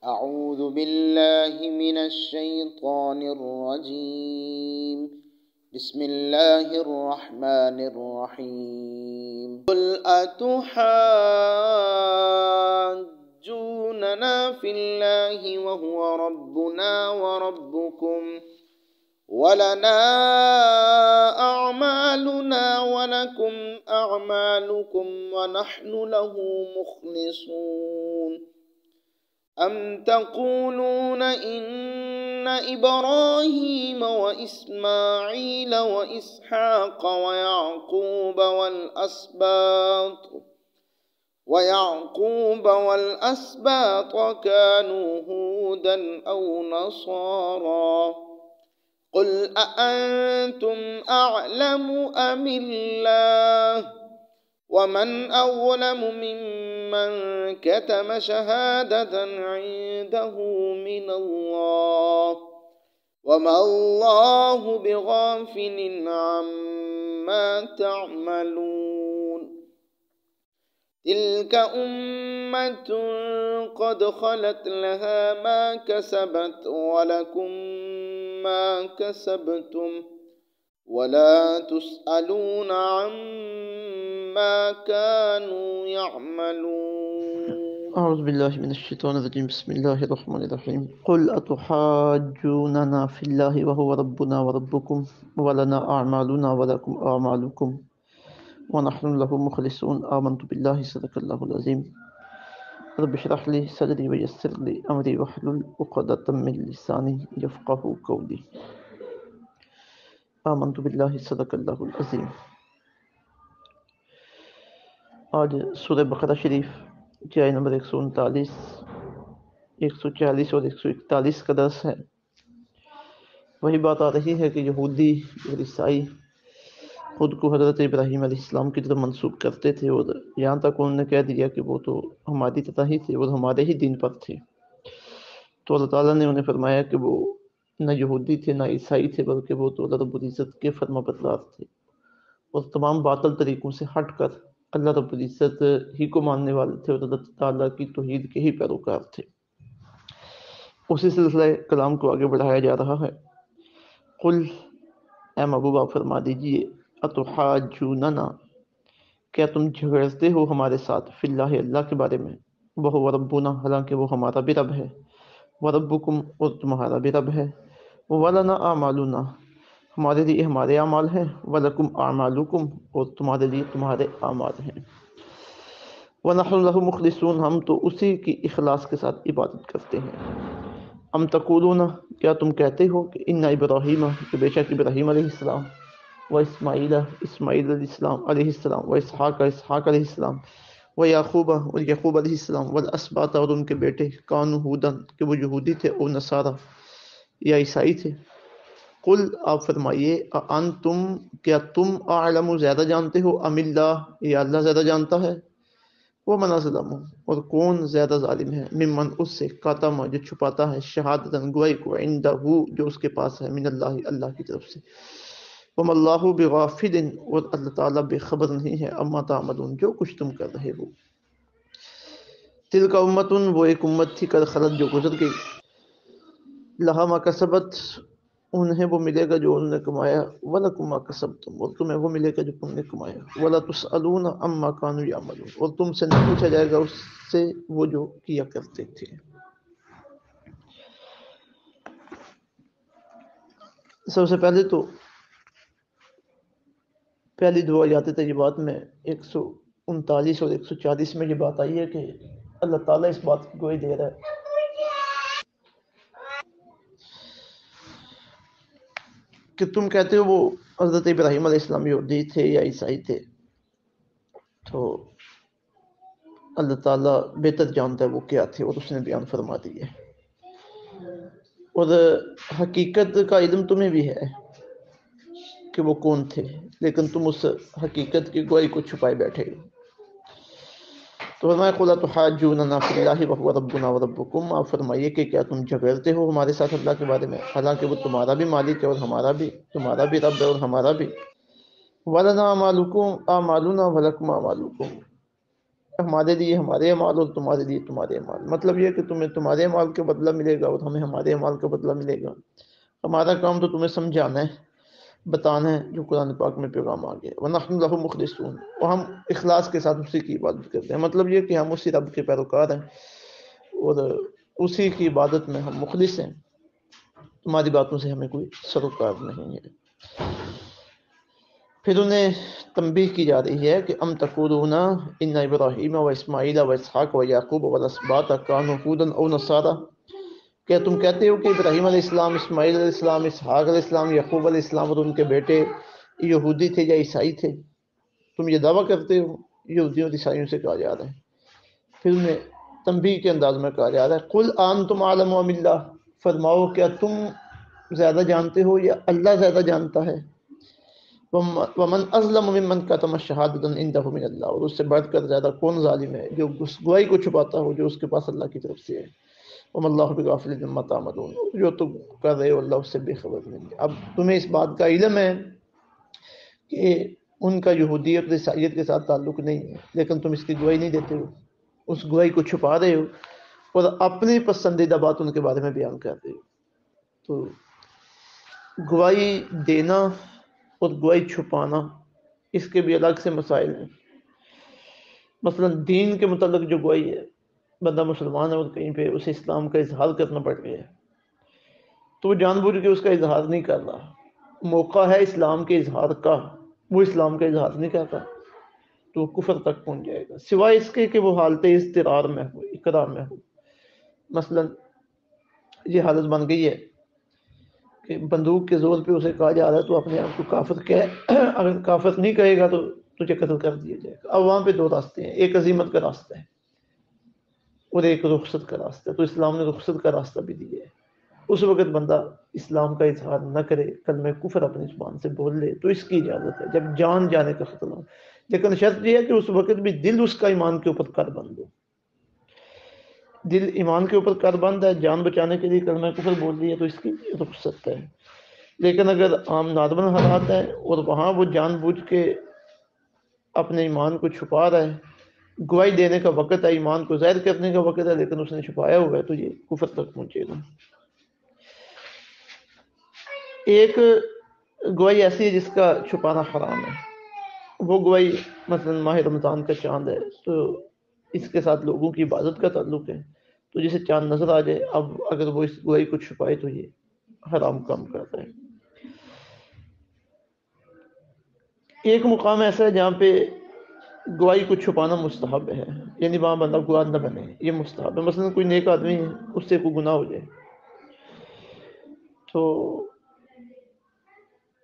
أعوذ بالله من الشيطان الرجيم. بسم الله الرحمن الرحيم. قل أتحاجوننا في الله وهو ربنا وربكم ولنا أعمالنا ولكم أعمالكم ونحن له مخلصون. أم تقولون إن إبراهيم وإسماعيل وإسحاق ويعقوب والأسباط كانوا هودا أو نصارى؟ قل أأنتم أعلم أم الله؟ ومن أظلم ممن كتم شهادة عنده من الله وما الله بغافل عما تعملون. تلك أمة قد خلت لها ما كسبت ولكم ما كسبتم ولا تسألون عما كانوا يعملون. أعوذ بالله من الشيطان الرجيم. بسم الله الرحمن الرحيم. قل أتحاجوننا في الله وهو ربنا وربكم ولنا أعمالنا ولكم أعمالكم ونحن له مخلصون. آمنت بالله صدق الله العظيم. رب اشرح لي صدري ويسر لي أمري واحلل عقدة من لساني يفقهوا قولي. آمنت بالله صدق اللہ العظیم. آج سورہ بقرہ شریف کی آیت نمبر 139، 140 اور 141 کا درس ہے. وہی بات آ رہی ہے کہ یہودی اور عیسائی خود کو حضرت ابراہیم علیہ السلام کی طرف منسوب کرتے تھے، اور یہاں تک انہوں نے کہہ دیا کہ وہ تو ہماری طرح ہی تھے اور ہمارے ہی دین پر تھے. تو اللہ تعالیٰ نے انہیں فرمایا کہ وہ نہ یہودی تھے نہ عیسائی تھے، بلکہ وہ تو اللہ رب العزت کے فرما بردار تھے اور تمام باطل طریقوں سے ہٹ کر اللہ رب العزت ہی کو ماننے والے تھے اور اللہ تعالیٰ کی توحید کے ہی پیروکار تھے. اسی سلسلہ کلام کو آگے بڑھایا جا رہا ہے. قل، اے محبوب آپ فرما دیجئے، اتحاجوننا، کیا تم جھگڑتے ہو ہمارے ساتھ، فی اللہ اللہ کے بارے میں، وہو ربنا، حالانکہ وہ ہمارا بھی رب ہے، وربکم، اور تمہارا بھی رب ہے، ولنا اعمالنا، ہمارے لیے ہمارے اعمال ہیں، ولکم اعمالکم، اور تمہارے لیے تمہارے اعمال ہیں، ونحن لہ مخلصون، ہم تو اسی کی اخلاص کے ساتھ عبادت کرتے ہیں. ام تقولون، کیا تم کہتے ہو کہ ان ابراہیم، کہ بے شک ابراہیم علیہ السلام، و اسماعیل علیہ السلام، و اسحاق علیہ السلام، و یعقوب، اور یعقوب علیہ السلام، والاسباط، اور ان کے بیٹے، کانوا ہودن، کہ وہ یہودی تھے، او نصارا، یا عیسائی تھے. قل، آپ فرمائیے، انتم، کیا تم اعلم، زیادہ جانتے ہو، ام اللہ، یا اللہ زیادہ جانتا ہے، وہ من ظلم، اور کون زیادہ ظالم ہے، ممن، اس سے، کاتم، جو چھپاتا ہے، شہادتاً، گواہی کو، عندہ، جو اس کے پاس ہے، من اللہ، اللہ کی طرف سے، وما اللہ بغافل، اور اللہ تعالیٰ بے خبر نہیں ہے، اما تعملون، جو کچھ تم کر رہے ہو. تلک امتن، وہ ایک امت تھی، قد خلت، جو گزر گئی، لہا ما کسبت، انہیں وہ ملے گا جو انہوں نے کمایا، وَلَكُمْ مَا كَسَبْتُمْ، اور تمہیں وہ ملے گا جو تم نے کمایا، وَلَا تُسْأَلُونَ عَمَّا كَانُوا يَعْمَلُونَ، اور تم سے نہ پوچھا جائے گا اس سے وہ جو کیا کرتے تھے. سب سے پہلے تو پہلی دو آیات طیبات میں 139 اور 140 میں یہ بات آئی ہے کہ اللہ تعالیٰ اس بات کی گواہی دے رہا ہے کہ تم کہتے ہو وہ حضرت ابراہیم علیہ السلام یہودی تھے یا عیسائی تھے. تو اللہ تعالیٰ بہتر جانتا ہے وہ کیا تھے، اور اس نے بیان فرما دی ہے، اور حقیقت کا علم تمہیں بھی ہے کہ وہ کون تھے، لیکن تم اس حقیقت کی گواہی کو چھپائے بیٹھے ہو. تو فرمایا قل اتحاجوننا فی اللہ وہو ربنا وربکم، آپ فرمائیے کہ کیا تم جھگڑتے ہو ہمارے ساتھ اللہ کے بارے میں، حالانکہ وہ تمہارا بھی مالک ہے اور تمہارا بھی رب ہے اور ہمارا بھی. ولنا اعمالکم اعمالنا ولکم اعمالکم، ہمارے لیے ہمارے اعمال اور تمہارے لیے تمہارے اعمال. مطلب یہ کہ تمہیں تمہارے اعمال کا بدلہ ملے گا اور ہمیں ہمارے اعمال کا بدلہ ملے گا. ہمارا کام تو تمہیں سمجھانا ہے، بتانا ہے جو قرآن پاک میں پیغام آ گیا. وَنَحْنُ لَهُ مُخْلِصُونَ، اور ہم اخلاص کے ساتھ اسی کی عبادت کرتے ہیں. مطلب یہ کہ ہم اسی رب کے پیروکار ہیں اور اسی کی عبادت میں ہم مخلص ہیں. تمہاری باتوں سے ہمیں کوئی سروکار نہیں ہے. پھر انہیں تنبیہ کی جا رہی ہے کہ ام تقولون ان ابراہیم و اسماعیل و اسحاق و یعقوب والاسباط کانوا هودا او نصارا، کیا تم کہتے ہو کہ ابراہیم علیہ السلام، اسماعیل علیہ السلام، اسحاق علیہ السلام، یعقوب علیہ السلام اور ان کے بیٹے یہودی تھے یا عیسائی تھے؟ تم یہ دعویٰ کرتے ہو. یہودیوں اور عیسائیوں سے کہا جا رہا ہے. پھر انہیں تنبیہ کے انداز میں کہا جا رہا ہے قل انتم اعلم ام اللہ، فرماؤ کیا تم زیادہ جانتے ہو یا اللہ زیادہ جانتا ہے؟ ومن ازلم ممن کتم الشہادۃ عنده من اللہ، اور اس سے بڑھ کر زیادہ کون ظالم ہے جو گواہی کو چھپاتا ہو جو اس کے پاس اللہ کی طرف سے ہے. وما اللہ بغافل عما تعملون، جو تم کر رہے ہو اللہ اس سے بے خبر نہیں. اب تمہیں اس بات کا علم ہے کہ ان کا یہودیت عیسائیت کے ساتھ تعلق نہیں ہے، لیکن تم اس کی گواہی نہیں دیتے ہو، اس گواہی کو چھپا رہے ہو اور اپنی پسندیدہ بات ان کے بارے میں بیان کر رہے ہو. تو گواہی دینا اور گواہی چھپانا اس کے بھی الگ سے مسائل ہیں. مثلا دین کے متعلق جو گواہی ہے، بندہ مسلمان ہے اور کہیں پہ اسے اسلام کا اظہار کرنا پڑ گیا ہے تو وہ جان بوجھ کے اس کا اظہار نہیں کر رہا. موقع ہے اسلام کے اظہار کا، وہ اسلام کا اظہار نہیں کرتا تو وہ کفر تک پہنچ جائے گا، سوائے اس کے کہ وہ حالت اضطرار میں ہو، اقرار میں ہو. مثلا یہ حالت بن گئی ہے کہ بندوق کے زور پہ اسے کہا جا رہا ہے تو اپنے آپ کو کافر کہہ، اگر کافر نہیں کہے گا تو تجھے قتل کر دیا جائے گا. اب وہاں پہ دو راستے ہیں، ایک عزیمت کا راستہ ہے اور ایک رخصت کا راستہ ہے. تو اسلام نے رخصت کا راستہ بھی دیا ہے. اس وقت بندہ اسلام کا اظہار نہ کرے، کلمہ کفر اپنی زبان سے بول لے تو اس کی اجازت ہے جب جان جانے کا خطرہ ہو. لیکن شرط یہ ہے کہ اس وقت بھی دل اس کا ایمان کے اوپر کر بند ہو. دل ایمان کے اوپر کر بند ہے، جان بچانے کے لیے کلمہ کفر بول رہی ہے تو اس کی رخصت ہے. لیکن اگر عام نارمل حالات ہے اور وہاں وہ جان بوجھ کے اپنے ایمان کو چھپا رہا ہے، گواہی دینے کا وقت ہے، ایمان کو ظاہر کرنے کا وقت ہے، لیکن اس نے چھپایا ہوا ہے تو یہ کفر تک پہنچے گا. ایک گواہی ایسی ہے جس کا چھپانا حرام ہے. وہ گواہی مثلا ماہ رمضان کا چاند ہے تو اس کے ساتھ لوگوں کی عبادت کا تعلق ہے، تو جسے چاند نظر آ جائے اب اگر وہ اس گواہی کو چھپائے تو یہ حرام کام کرتا ہے. ایک مقام ایسا ہے جہاں پہ گواہی کو چھپانا مستحب ہے، یعنی وہاں بندہ گواہ نہ بنے، یہ مستحب ہے. مثلا کوئی نیک آدمی ہے، اس سے کوئی گناہ ہو جائے تو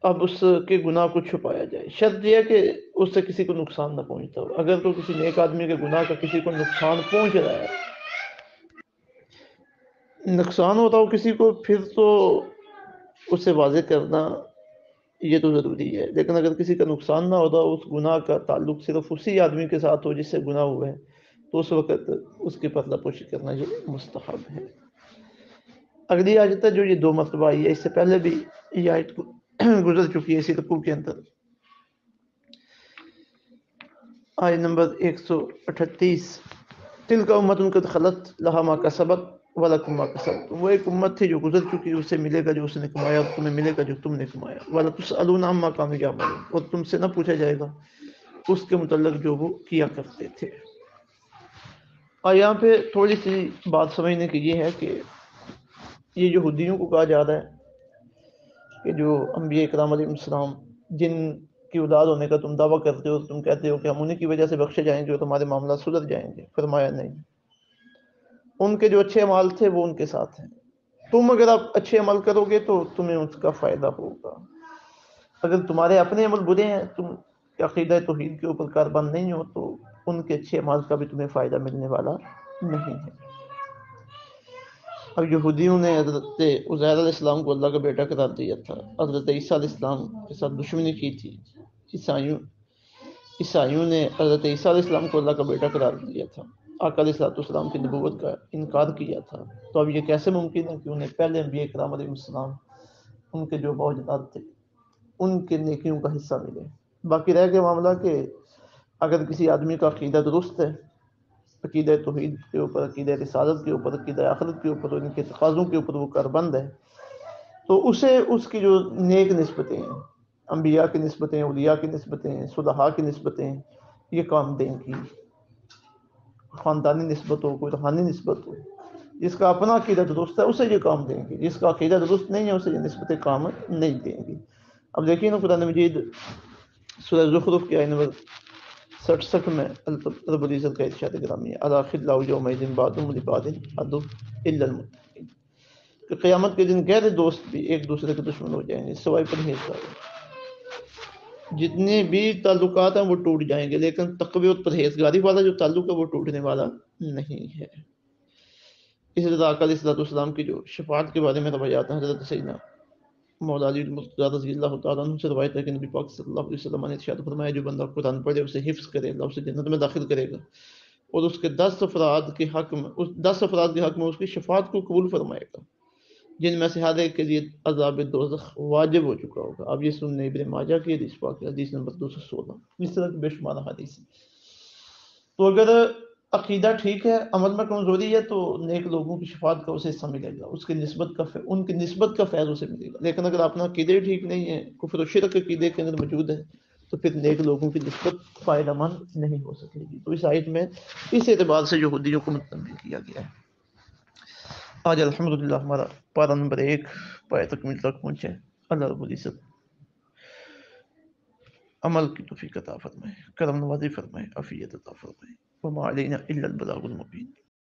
اب اس کے گناہ کو چھپایا جائے. شرط یہ ہے کہ اس سے کسی کو نقصان نہ پہنچتا ہو. اگر تو کسی نیک آدمی کے گناہ کا کسی کو نقصان پہنچ رہا ہے، نقصان ہوتا ہو کسی کو، پھر تو اسے واضح کرنا یہ تو ضروری ہے. لیکن اگر کسی کا نقصان نہ ہوتا، اس گناہ کا تعلق صرف اسی آدمی کے ساتھ ہو جس سے گناہ ہوا ہے، تو اس وقت اس کی پردہ پوشی کرنا یہ مستحب ہے. اگلی آیت ہے جو یہ 2 مرتبہ آئی ہے، اس سے پہلے بھی یہ آیت گزر چکی ہے اسی رکوع کے اندر. آیت نمبر 138 تلک امت قد خلت لہا ما کسبت ولکم ما کسبتم، وہ ایک امت تھی جو گزر چکی، اسے ملے گا جو اس نے کمایا اور تمہیں ملے گا جو تم نے کمایا. ولتسألون عما کانوا یعملون، اور تم سے نہ پوچھا جائے گا اس کے متعلق جو وہ کیا کرتے تھے. اور یہاں پہ تھوڑی سی بات سمجھنے کی یہ ہے کہ یہ یہودیوں کو کہا جا رہا ہے کہ جو انبیاء اکرام علیہ السلام جن کی اولاد ہونے کا تم دعویٰ کرتے ہو، تم کہتے ہو کہ ہم انہیں کی وجہ سے بخشے جائیں گے اور تمہارے معاملات سدھر جائیں گے. فرمایا نہیں، ان کے جو اچھے عمال تھے وہ ان کے ساتھ ہیں. تم اگر آپ اچھے عمل کرو گے تو تمہیں اس کا فائدہ ہوگا. اگر تمہارے اپنے عمل برے ہیں، تم عقیدہ توحید کے اوپر کاربند نہیں ہو، تو ان کے اچھے عمل کا بھی تمہیں فائدہ ملنے والا نہیں ہے. اب یہودیوں نے حضرت عزیر علیہ السلام کو اللہ کا بیٹا قرار دیا تھا، حضرت عیسیٰ علیہ السلام کے ساتھ دشمنی کی تھی. عیسائیوں نے حضرت عیسیٰ علیہ السلام کو اللہ کا بیٹا قرار دیا تھا، آقا علیہ السلام کی نبوت کا انکار کیا تھا. تو اب یہ کیسے ممکن ہے کہ انہیں پہلے انبیاء کرام علیہ السلام ان کے جو معجزات تھے ان کے نیکیوں کا حصہ ملے؟ باقی رہ گیا معاملہ کہ اگر کسی آدمی کا عقیدہ درست ہے عقیدہ توحید کے اوپر، عقیدہ رسالت کے اوپر، عقیدہ آخرت کے اوپر، ان کے تقاضوں کے اوپر وہ کاربند ہے، تو اسے اس کی جو نیک نسبتیں ہیں، انبیاء کی نسبتیں، اولیاء کی نسبتیں، صلحاء کی نسبتیں، یہ کام دیں گی۔ خاندانی نسبت ہو، کوئی روحانی نسبت ہو، جس کا اپنا عقیدہ درست ہے اسے یہ کام دیں گے، جس کا عقیدہ درست نہیں ہے اسے یہ نسبتیں کام نہیں دیں گی۔ اب دیکھیں نا قرآن مجید سورہ زخرف کی آیت نمبر 67 میں رب العزت کا ارشاد گرامی ہے، الا خلاء یومئذ بعضهم لبعض عدو الا المتقین، کہ قیامت کے دن گہرے دوست بھی ایک دوسرے کے دشمن ہو جائیں گے سوائے پرہیزگار۔ جتنے بھی تعلقات ہیں وہ ٹوٹ جائیں گے، لیکن تقوی اور پرہیزگاری والا جو تعلق ہے وہ ٹوٹنے والا نہیں ہے۔ اس لیے آقا علیہ الصلوۃ والسلام کی جو شفاعت کے بارے میں روایات ہیں، حضرت سیدنا مولا علی المرتضیٰ رضی اللہ تعالیٰ عنہ سے روایت ہے کہ نبی پاک صلی اللہ علیہ وسلم نے ارشاد فرمایا، جو بندہ قرآن پڑھے اسے حفظ کرے، اللہ اسے جنت میں داخل کرے گا، اور اس کے 10 افراد کے حق میں اس کی شفاعت کو قبول فرمائے گا، جن میں سے ہر ایک کے لیے عذاب دوزخ واجب ہو چکا ہوگا۔ اب یہ سننے ابن ماجہ کی حدیث پاک ہے، حدیث نمبر 216۔ اس طرح کی بے شمار حدیث ہیں۔ تو اگر عقیدہ ٹھیک ہے، عمل میں کمزوری ہے، تو نیک لوگوں کی شفاعت کا اسے حصہ ملے گا، اس کی نسبت کا ان کی نسبت کا فیض اسے ملے گا۔ لیکن اگر اپنا عقیدے ٹھیک نہیں ہے، کفر و شرک عقیدے کے اندر موجود ہے، تو پھر نیک لوگوں کی نسبت فائدہ مند نہیں ہو سکے گی۔ تو اس آیت میں اس اعتبار سے یہودیوں کو متنبہ کیا گیا ہے۔ آج الحمدللہ ہمارا پارہ نمبر 1 پایہ تکمیل تک پہنچے۔ اللہ رب العزت عمل کی توفیق عطا فرمائے، کرم نوازی فرمائے، عافیت عطا فرمائے۔ وما علینا الا البلاغ المبین۔